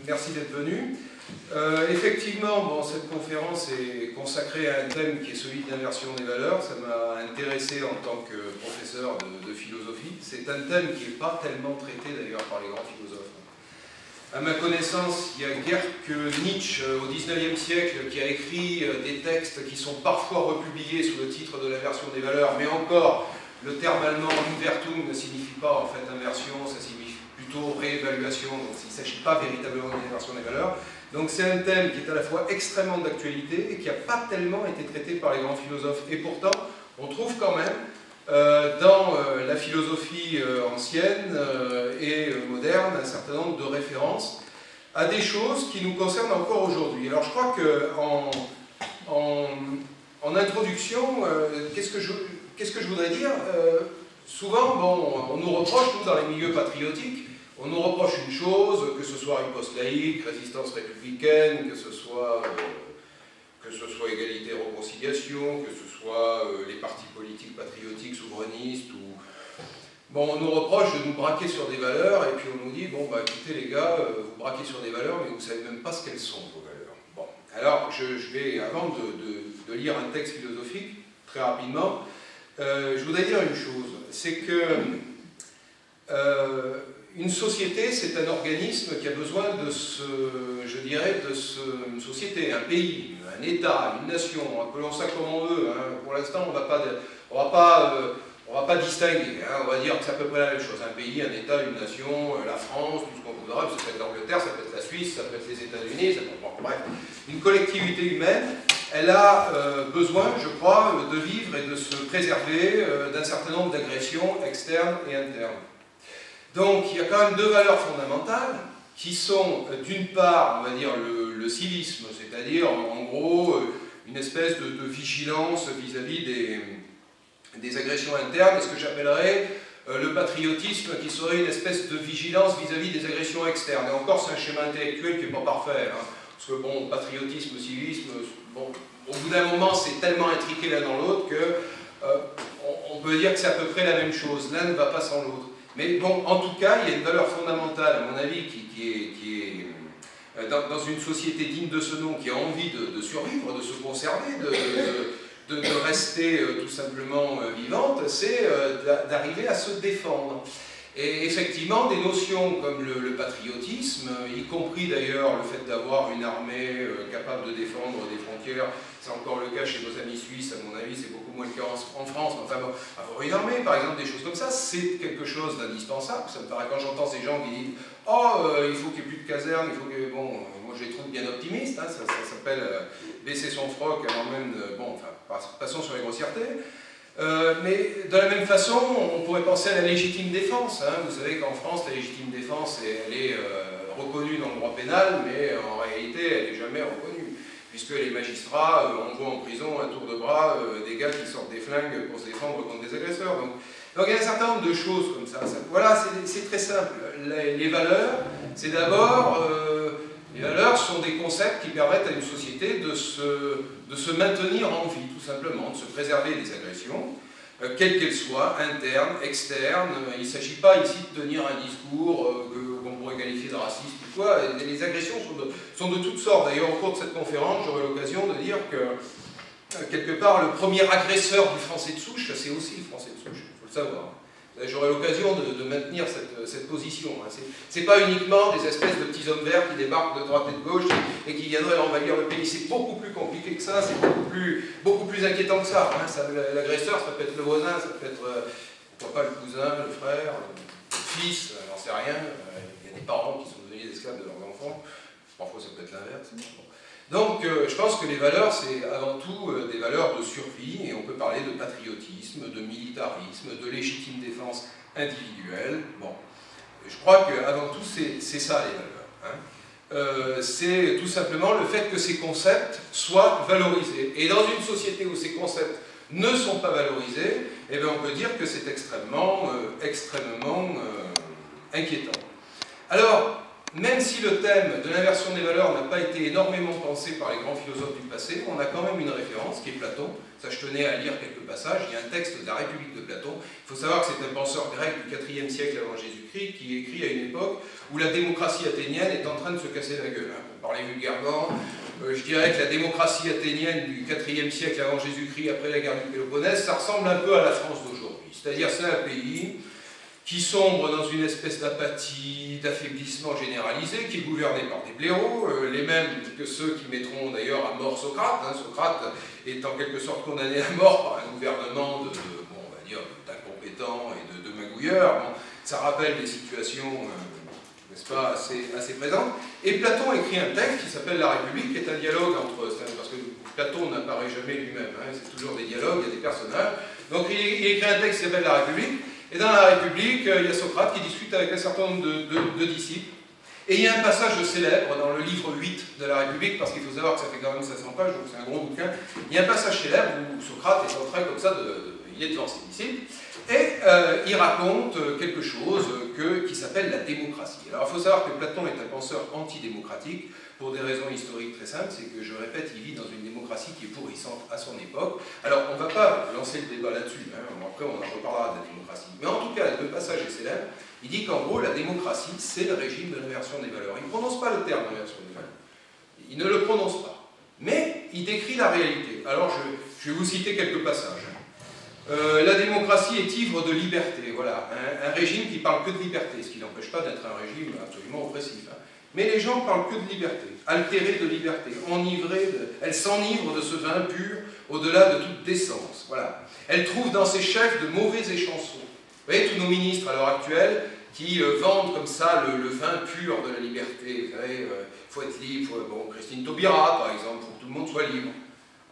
Merci d'être venu. Effectivement, bon, cette conférence est consacrée à un thème qui est celui de l'inversion des valeurs. Ça m'a intéressé en tant que professeur de philosophie. C'est un thème qui n'est pas tellement traité d'ailleurs par les grands philosophes. À ma connaissance, il n'y a guère que Nietzsche au XIXe siècle qui a écrit des textes qui sont parfois republiés sous le titre de l'inversion des valeurs, mais encore, le terme allemand Invertung ne signifie pas en fait inversion, ça signifie plutôt réévaluation, donc il ne s'agit pas véritablement d'une inversion des valeurs. Donc c'est un thème qui est à la fois extrêmement d'actualité et qui n'a pas tellement été traité par les grands philosophes. Et pourtant, on trouve quand même dans la philosophie ancienne et moderne un certain nombre de références à des choses qui nous concernent encore aujourd'hui. Alors je crois qu'en introduction, qu'est-ce que je voudrais dire souvent, bon, on nous reproche, nous, dans les milieux patriotiques, on nous reproche une chose, que ce soit riposte laïque, résistance républicaine, que ce soit égalité-réconciliation, que ce soit les partis politiques patriotiques, souverainistes, ou... Bon, on nous reproche de nous braquer sur des valeurs, et puis on nous dit, bon, bah écoutez les gars, vous braquez sur des valeurs, mais vous ne savez même pas ce qu'elles sont, vos valeurs. Bon, alors, je vais, avant de lire un texte philosophique, très rapidement, je voudrais dire une chose, c'est que une société, c'est un organisme qui a besoin de une société, un pays, un État, une nation, appelons ça comme on veut. Hein. Pour l'instant, on va pas distinguer, hein. On va dire que c'est à peu près la même chose. Un pays, un État, une nation, la France, tout ce qu'on voudra, ça peut être l'Angleterre, ça peut être la Suisse, ça peut être les États-Unis, bref. Une collectivité humaine, elle a besoin, je crois, de vivre et de se préserver d'un certain nombre d'agressions externes et internes. Donc, il y a quand même deux valeurs fondamentales qui sont, d'une part, on va dire, le civisme, c'est-à-dire, en gros, une espèce de vigilance vis-à-vis des agressions internes, et ce que j'appellerais le patriotisme, qui serait une espèce de vigilance vis-à-vis des agressions externes. Et encore, c'est un schéma intellectuel qui n'est pas parfait, hein, parce que, bon, patriotisme, civisme, bon, au bout d'un moment, c'est tellement intriqué l'un dans l'autre que on peut dire que c'est à peu près la même chose. L'un ne va pas sans l'autre. Mais bon, en tout cas, il y a une valeur fondamentale, à mon avis, qui est dans une société digne de ce nom, qui a envie de survivre, de se conserver, de rester tout simplement vivante, c'est d'arriver à se défendre. Et effectivement, des notions comme le patriotisme, y compris d'ailleurs le fait d'avoir une armée capable de défendre des frontières, c'est encore le cas chez nos amis suisses, à mon avis, c'est beaucoup moins le cas en France. Enfin, bon, avoir une armée, par exemple, des choses comme ça, c'est quelque chose d'indispensable. Ça me paraît, quand j'entends ces gens qui disent « Oh, il faut qu'il n'y ait plus de casernes, il faut que... » Bon, moi je les trouve bien optimistes, hein, ça s'appelle baisser son froc avant même de... Bon, enfin, passons sur les grossièretés. Mais de la même façon, on pourrait penser à la légitime défense. Hein. Vous savez qu'en France, la légitime défense, elle est reconnue dans le droit pénal, mais en réalité, elle n'est jamais reconnue. Puisque les magistrats envoient en prison un tour de bras des gars qui sortent des flingues pour se défendre contre des agresseurs. Donc il y a un certain nombre de choses comme ça. Voilà, c'est très simple. Les valeurs, c'est d'abord... les valeurs sont des concepts qui permettent à une société de se maintenir en vie, tout simplement, de se préserver des agressions, quelles qu'elles soient, internes, externes. Il ne s'agit pas ici de tenir un discours qu'on pourrait qualifier de raciste ou quoi. Les agressions sont de toutes sortes. D'ailleurs, au cours de cette conférence, j'aurai l'occasion de dire que, quelque part, le premier agresseur du français de souche, c'est aussi le français de souche, il faut le savoir. J'aurai l'occasion de maintenir cette position. Hein. C'est pas uniquement des espèces de petits hommes verts qui débarquent de droite et de gauche et qui viendraient envahir le pays. C'est beaucoup plus compliqué que ça, c'est beaucoup plus inquiétant que ça. Hein. L'agresseur, ça peut être le voisin, ça peut être, pourquoi pas, le cousin, le frère, le fils, j'en sais rien. Il y a des parents qui sont devenus des esclaves de leurs enfants. Parfois, ça peut être l'inverse. Bon. Donc, je pense que les valeurs, c'est avant tout des valeurs de survie, et on peut parler de patriotisme, de militarisme, de légitime défense individuelle. Bon, je crois qu'avant tout, c'est ça les valeurs. Hein. C'est tout simplement le fait que ces concepts soient valorisés. Et dans une société où ces concepts ne sont pas valorisés, eh bien, on peut dire que c'est extrêmement inquiétant. Alors, même si le thème de l'inversion des valeurs n'a pas été énormément pensé par les grands philosophes du passé, on a quand même une référence qui est Platon. Ça, je tenais à lire quelques passages. Il y a un texte de la République de Platon. Il faut savoir que c'est un penseur grec du IVe siècle avant Jésus-Christ qui écrit à une époque où la démocratie athénienne est en train de se casser la gueule. Pour parler vulgairement, je dirais que la démocratie athénienne du IVe siècle avant Jésus-Christ, après la guerre du Péloponnèse, ça ressemble un peu à la France d'aujourd'hui. C'est-à-dire c'est un pays qui sombre dans une espèce d'apathie, d'affaiblissement généralisé, qui est gouverné par des blaireaux, les mêmes que ceux qui mettront d'ailleurs à mort Socrate. Socrate est en quelque sorte condamné à mort par un gouvernement bon, on va dire, d'incompétents et de magouilleurs. Bon, ça rappelle des situations, n'est-ce pas, assez présentes. Et Platon écrit un texte qui s'appelle La République, qui est un dialogue entre... Parce que Platon n'apparaît jamais lui-même, c'est toujours des dialogues, il y a des personnages. Donc il écrit un texte qui s'appelle La République. Et dans la République, il y a Socrate qui discute avec un certain nombre de disciples. Et il y a un passage célèbre dans le livre 8 de la République, parce qu'il faut savoir que ça fait quand même 500 pages, donc c'est un gros bouquin. Il y a un passage célèbre où Socrate est en train comme ça, il est devant ses disciples, et il raconte quelque chose qui s'appelle la démocratie. Alors il faut savoir que Platon est un penseur antidémocratique, pour des raisons historiques très simples, c'est que, je répète, il vit dans une démocratie qui est pourrissante à son époque. Alors, on ne va pas lancer le débat là-dessus, après on en reparlera de la démocratie. Mais en tout cas, le passage est célèbre, il dit qu'en gros, la démocratie, c'est le régime de l'inversion des valeurs. Il ne prononce pas le terme d'inversion des valeurs. Il ne le prononce pas. Mais il décrit la réalité. Alors, je vais vous citer quelques passages. La démocratie est ivre de liberté. Voilà, un régime qui parle que de liberté, ce qui n'empêche pas d'être un régime absolument oppressif. Mais les gens parlent que de liberté, altérée de liberté, elle s'enivre de ce vin pur au-delà de toute décence. Voilà. Elle trouve dans ses chefs de mauvais échansons. Vous voyez, tous nos ministres à l'heure actuelle qui vendent comme ça le vin pur de la liberté. Vous savez, il faut être libre. Bon, Christine Taubira, par exemple, pour que tout le monde soit libre,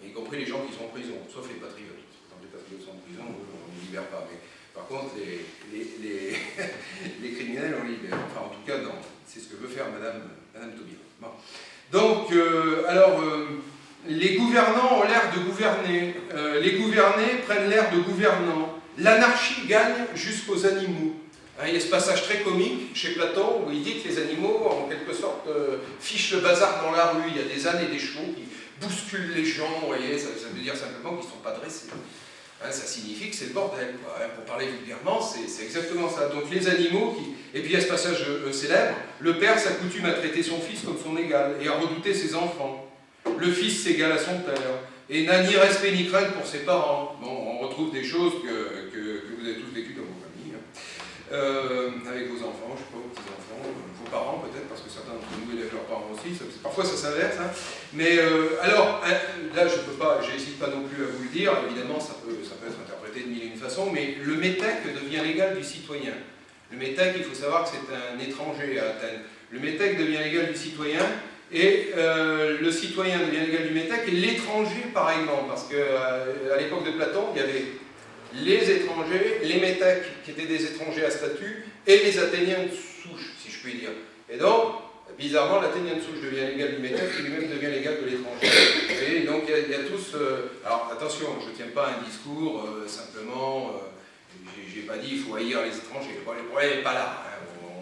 y compris les gens qui sont en prison, sauf les patriotes. Quand les patriotes sont en prison, on ne les libère pas. Mais par contre, les criminels, on les libère. Enfin, en tout cas, c'est ce que veut faire Madame Taubira. Bon. Donc, les gouvernants ont l'air de gouverner. Les gouvernés prennent l'air de gouvernants. L'anarchie gagne jusqu'aux animaux. Il y a ce passage très comique chez Platon où il dit que les animaux, en quelque sorte, fichent le bazar dans la rue. Il y a des ânes et des chevaux qui bousculent les gens. Vous voyez, ça veut dire simplement qu'ils ne sont pas dressés. Ça signifie que c'est le bordel, quoi. Pour parler vulgairement, c'est exactement ça. Donc les animaux Et puis il y a ce passage célèbre, le père s'accoutume à traiter son fils comme son égal et à redouter ses enfants. Le fils s'égale à son père et n'a ni respect ni crainte pour ses parents. Bon, on retrouve des choses que vous avez tous vécues dans vos familles, avec vos enfants, je sais pas, vos petits-enfants, vos parents peut-être, parce que certains d'entre nous élèvent leurs parents aussi, parfois ça s'inverse. Mais alors, là je peux pas, j'hésite pas non plus à vous le dire, évidemment ça peut être interprété de mille et une façons, mais le métèque devient l'égal du citoyen. Le métèque, il faut savoir que c'est un étranger à Athènes. Le métèque devient l'égal du citoyen, et le citoyen devient l'égal du métèque, et l'étranger pareillement, parce qu'à l'époque de Platon, il y avait les étrangers, les métèques qui étaient des étrangers à statut, et les Athéniens de souche, si je puis dire. Et donc, bizarrement, l'Athénien de souche devient l'égal du métèque, qui lui-même devient l'égal de l'étranger. Et donc, il y a tous... alors, attention, je ne tiens pas un discours simplement... j'ai pas dit il faut haïr les étrangers, le problème n'est pas là,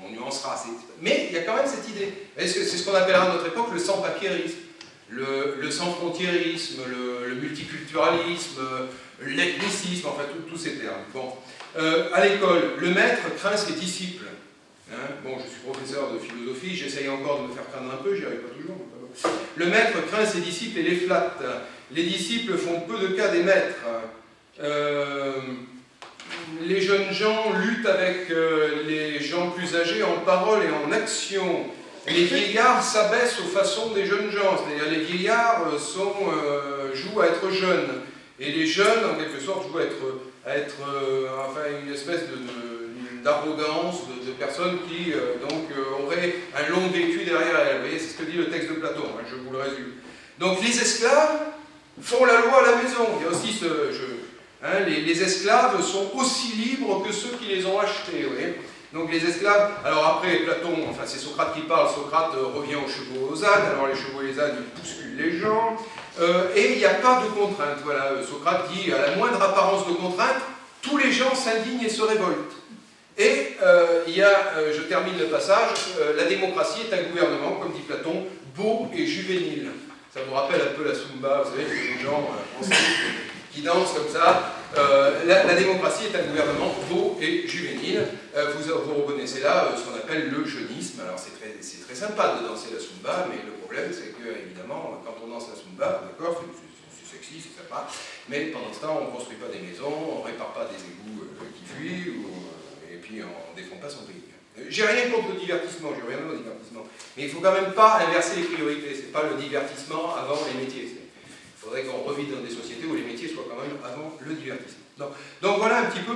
on nuancera. Mais il y a quand même cette idée. C'est ce qu'on appellera à notre époque le sans-papiérisme, le sans-frontiérisme, le multiculturalisme, l'ethnicisme, enfin tous ces termes. Bon. À l'école, le maître craint ses disciples. Bon, je suis professeur de philosophie, j'essaye encore de me faire craindre un peu, j'y arrive pas toujours. Le maître craint ses disciples et les flatte. Les disciples font peu de cas des maîtres. Les jeunes gens luttent avec les gens plus âgés en parole et en action. Les vieillards s'abaissent aux façons des jeunes gens, c'est-à-dire les vieillards jouent à être jeunes, et les jeunes, en quelque sorte, jouent à être enfin, une espèce d'arrogance de personnes qui auraient un long vécu derrière elles. Vous voyez, c'est ce que dit le texte de Platon, je vous le résume. Donc les esclaves font la loi à la maison. Il y a aussi les esclaves sont aussi libres que ceux qui les ont achetés. Vous voyez. Donc les esclaves, alors après Platon, enfin c'est Socrate qui parle, Socrate revient aux chevaux et aux ânes, alors les chevaux et les ânes ils bousculent les gens, et il n'y a pas de contrainte. Voilà, Socrate dit, à la moindre apparence de contrainte, tous les gens s'indignent et se révoltent. Et il y a, je termine le passage, la démocratie est un gouvernement, comme dit Platon, beau et juvénile. Ça vous rappelle un peu la Zumba, vous savez, les gens qui dansent comme ça. La démocratie est un gouvernement beau et juvénile. Vous reconnaissez là ce qu'on appelle le jeunisme. Alors c'est très sympa de danser la Zumba, mais le problème c'est que, évidemment, quand on danse la Zumba, d'accord, c'est sexy, c'est sympa, mais pendant ce temps, on ne construit pas des maisons, on ne répare pas des égouts qui fuient, et puis on ne défend pas son pays. J'ai rien contre le divertissement, j'ai rien contre le divertissement, mais il ne faut quand même pas inverser les priorités. C'est pas le divertissement avant les métiers. Il faudrait qu'on revive dans des sociétés où les métiers soient quand même avant le divertissement. Donc voilà un petit peu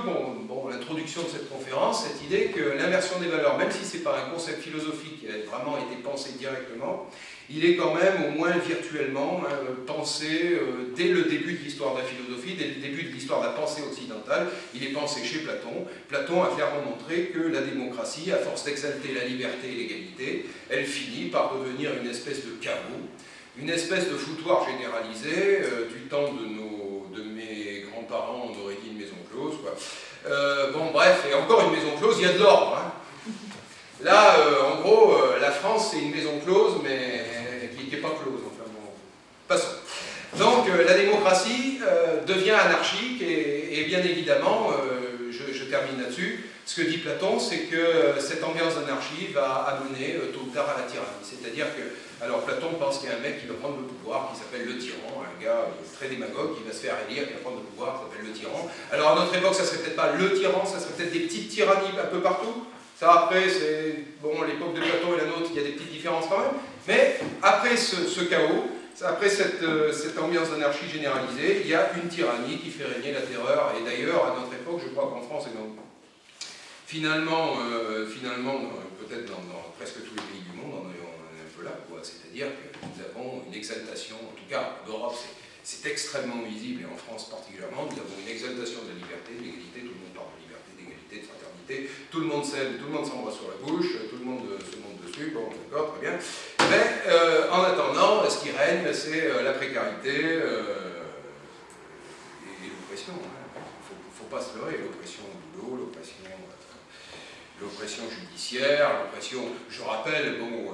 l'introduction de cette conférence, cette idée que l'inversion des valeurs, même si ce n'est pas un concept philosophique qui a vraiment été pensé directement, il est quand même au moins virtuellement pensé dès le début de l'histoire de la philosophie, dès le début de l'histoire de la pensée occidentale. Il est pensé chez Platon. Platon a clairement montré que la démocratie, à force d'exalter la liberté et l'égalité, elle finit par devenir une espèce de chaos, une espèce de foutoir généralisé du temps de mes grands-parents, on aurait dit une maison close, quoi. Bon bref, et encore une maison close, il y a de l'ordre. Hein. Là, en gros, la France c'est une maison close, mais qui n'est pas close. Enfin bon, passons. Donc la démocratie devient anarchique et bien évidemment, je termine là-dessus, ce que dit Platon, c'est que cette ambiance d'anarchie va amener tôt ou tard à la tyrannie. C'est-à-dire que, alors Platon pense qu'il y a un mec qui va prendre le pouvoir, qui s'appelle le tyran, un gars très démagogue, qui va se faire élire, qui va prendre le pouvoir, qui s'appelle le tyran. Alors à notre époque, ça serait peut-être pas le tyran, ça serait peut-être des petites tyrannies un peu partout. Ça après, c'est, bon, l'époque de Platon et la nôtre, il y a des petites différences quand même, mais après ce chaos, après cette ambiance d'anarchie généralisée, il y a une tyrannie qui fait régner la terreur, et d'ailleurs, à notre époque, je crois qu'en France et dans finalement, peut-être dans presque tous les pays du monde, on est un peu là, c'est-à-dire que nous avons une exaltation, en tout cas en Europe, c'est extrêmement visible, et en France particulièrement, nous avons une exaltation de la liberté, de l'égalité, tout le monde parle de liberté, d'égalité, de fraternité, tout le monde s'aime, tout le monde s'embrasse sur la bouche, tout le monde se monte dessus, bon, d'accord, très bien. Mais en attendant, ce qui règne, c'est la précarité et l'oppression. Il ne faut pas se leurrer, l'oppression au boulot, l'oppression judiciaire, l'oppression... Je rappelle, bon,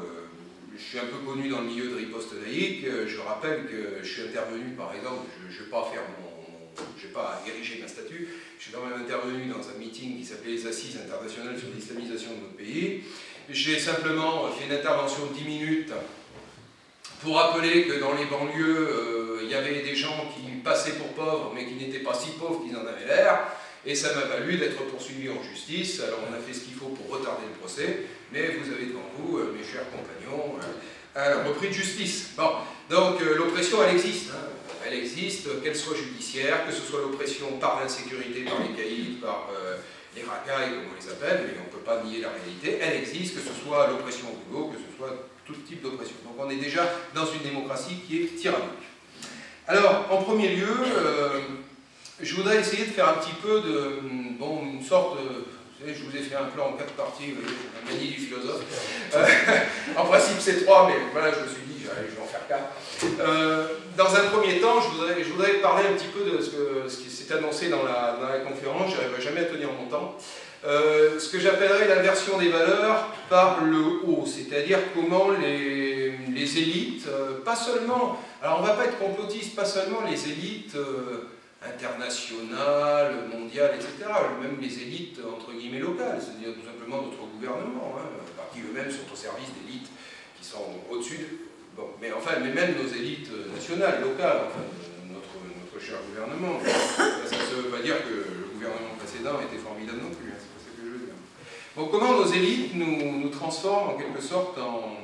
je suis un peu connu dans le milieu de riposte laïque, je rappelle que je suis intervenu, par exemple, je ne vais pas ériger ma statue, je suis quand même intervenu dans un meeting qui s'appelait les Assises internationales sur l'islamisation de notre pays. J'ai simplement fait une intervention de 10 minutes pour rappeler que dans les banlieues, il y avait des gens qui passaient pour pauvres, mais qui n'étaient pas si pauvres qu'ils en avaient l'air. Et ça m'a valu d'être poursuivi en justice. Alors on a fait ce qu'il faut pour retarder le procès, mais vous avez devant vous, mes chers compagnons, un repris de justice. Bon, donc l'oppression, elle existe. Hein. Elle existe, qu'elle soit judiciaire, que ce soit l'oppression par l'insécurité, par les caïds, par les racailles, comme on les appelle, mais on ne peut pas nier la réalité. Elle existe, que ce soit l'oppression au boulot, que ce soit tout type d'oppression. Donc on est déjà dans une démocratie qui est tyrannique. Alors, en premier lieu... je voudrais essayer de faire un petit peu de, bon, une sorte de, vous savez, je vous ai fait un plan en 4 parties, vous voyez, la manie du philosophe. En principe c'est 3, mais voilà, je me suis dit, allez, je vais en faire 4. Dans un premier temps, je voudrais parler un petit peu de ce qui s'est annoncé dans la conférence, je n'arriverai jamais à tenir mon temps. Ce que j'appellerais l'inversion des valeurs par le haut, c'est-à-dire comment les élites, pas seulement, alors on ne va pas être complotiste, pas seulement les élites internationales, mondiales, etc., même les élites entre guillemets locales, c'est-à-dire tout simplement notre gouvernement, hein, qui eux-mêmes sont au service d'élites qui sont au-dessus de... Bon, mais même nos élites nationales, locales, enfin, notre cher gouvernement, ça ne veut pas dire que le gouvernement précédent était formidable non plus, hein, c'est pas ça que je veux dire. Bon, comment nos élites nous transforment en quelque sorte en...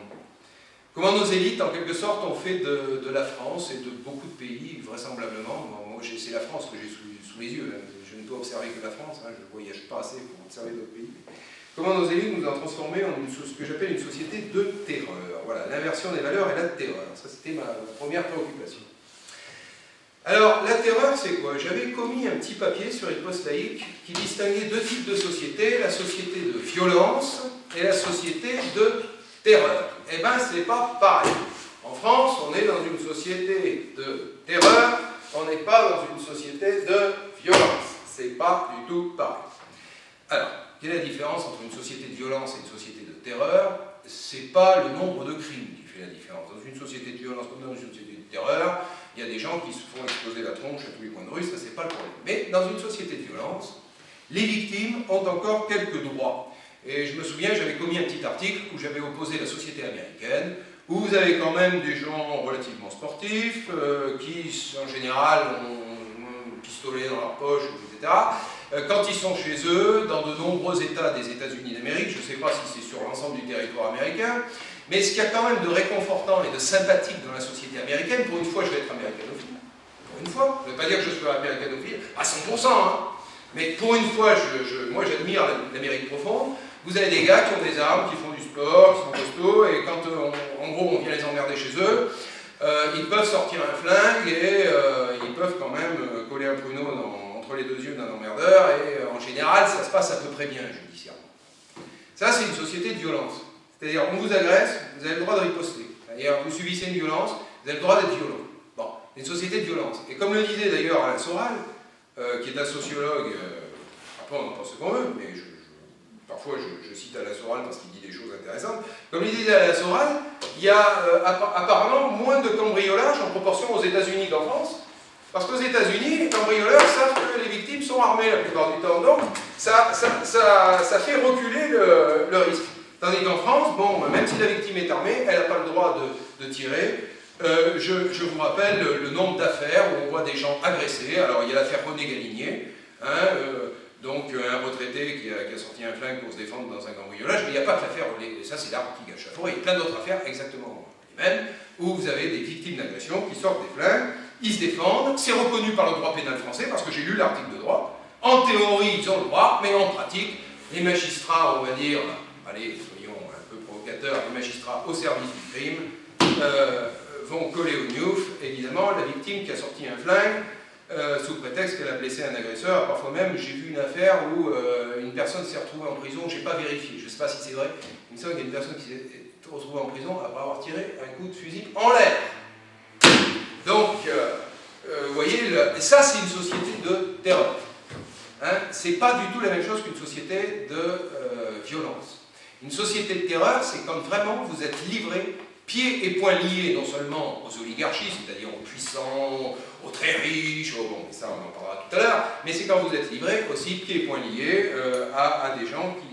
Comment nos élites, en quelque sorte, ont fait de la France et de beaucoup de pays, vraisemblablement, moi c'est la France que j'ai sous les yeux, hein. Je ne peux observer que la France, hein. Je ne voyage pas assez pour observer d'autres pays. Comment nos élites nous ont transformés en ce que j'appelle une société de terreur. Voilà, l'inversion des valeurs et la terreur. Ça, c'était ma première préoccupation. Alors, la terreur, c'est quoi? J'avais commis un petit papier sur Riposte laïque qui distinguait 2 types de sociétés, la société de violence et la société de terreur. Eh bien, c'est pas pareil. En France, on est dans une société de terreur, on n'est pas dans une société de violence. C'est pas du tout pareil. Alors, quelle est la différence entre une société de violence et une société de terreur? C'est pas le nombre de crimes qui fait la différence. Dans une société de violence comme dans une société de terreur, il y a des gens qui se font exploser la tronche à tous les coins de rue, ça c'est pas le problème. Mais dans une société de violence, les victimes ont encore quelques droits. Et je me souviens, j'avais commis un petit article où j'avais opposé la société américaine, où vous avez quand même des gens relativement sportifs, qui en général ont un pistolet dans leur poche, etc. Quand ils sont chez eux, dans de nombreux États des États-Unis d'Amérique, je ne sais pas si c'est sur l'ensemble du territoire américain, mais ce qu'il y a quand même de réconfortant et de sympathique dans la société américaine, pour une fois je vais être américanophile, pour une fois, je ne veux pas dire que je sois américanophile à 100%, hein, mais pour une fois, moi j'admire l'Amérique profonde. Vous avez des gars qui ont des armes, qui font du sport, qui sont costauds, et quand en gros on vient les emmerder chez eux, ils peuvent sortir un flingue et ils peuvent quand même coller un pruneau entre les deux yeux d'un emmerdeur, et en général ça se passe à peu près bien judiciairement. Ça c'est une société de violence. C'est-à-dire on vous agresse, vous avez le droit de riposter. C'est-à-dire vous subissez une violence, vous avez le droit d'être violent. Bon, c'est une société de violence. Et comme le disait d'ailleurs Alain Soral, qui est un sociologue, après on en pense ce qu'on veut, mais parfois je cite Alain Soral parce qu'il dit des choses intéressantes. Comme il disait Alain Soral, il y a apparemment moins de cambriolage en proportion aux États-Unis qu'en France, parce qu'aux États-Unis, les cambrioleurs savent que les victimes sont armées la plupart du temps, donc ça fait reculer le risque. Tandis qu'en France, bon, même si la victime est armée, elle n'a pas le droit de tirer. Je vous rappelle le nombre d'affaires où on voit des gens agressés. Alors il y a l'affaire René Galinier, hein, donc un retraité qui a sorti un flingue pour se défendre dans un cambriolage, mais il n'y a pas que l'affaire, ça c'est l'article à chaque fois, il y a plein d'autres affaires exactement les mêmes, où vous avez des victimes d'agression qui sortent des flingues, ils se défendent, c'est reconnu par le droit pénal français, parce que j'ai lu l'article de droit, en théorie ils ont le droit, mais en pratique, les magistrats, on va dire, allez, soyons un peu provocateurs, les magistrats au service du crime, vont coller au gnouf, évidemment, la victime qui a sorti un flingue, sous prétexte qu'elle a blessé un agresseur. Parfois même, j'ai vu une affaire où une personne s'est retrouvée en prison, je n'ai pas vérifié, je ne sais pas si c'est vrai, il me semble qu'il y a une personne qui s'est retrouvée en prison après avoir tiré un coup de fusil en l'air. Donc, vous voyez, ça c'est une société de terreur. Hein, c'est pas du tout la même chose qu'une société de violence. Une société de terreur, c'est quand vraiment vous êtes livré pieds et poings liés, non seulement aux oligarchies, c'est-à-dire aux puissants, aux très riches, bon, ça on en parlera tout à l'heure, mais c'est quand vous êtes livré aussi pieds et poings liés à des gens qui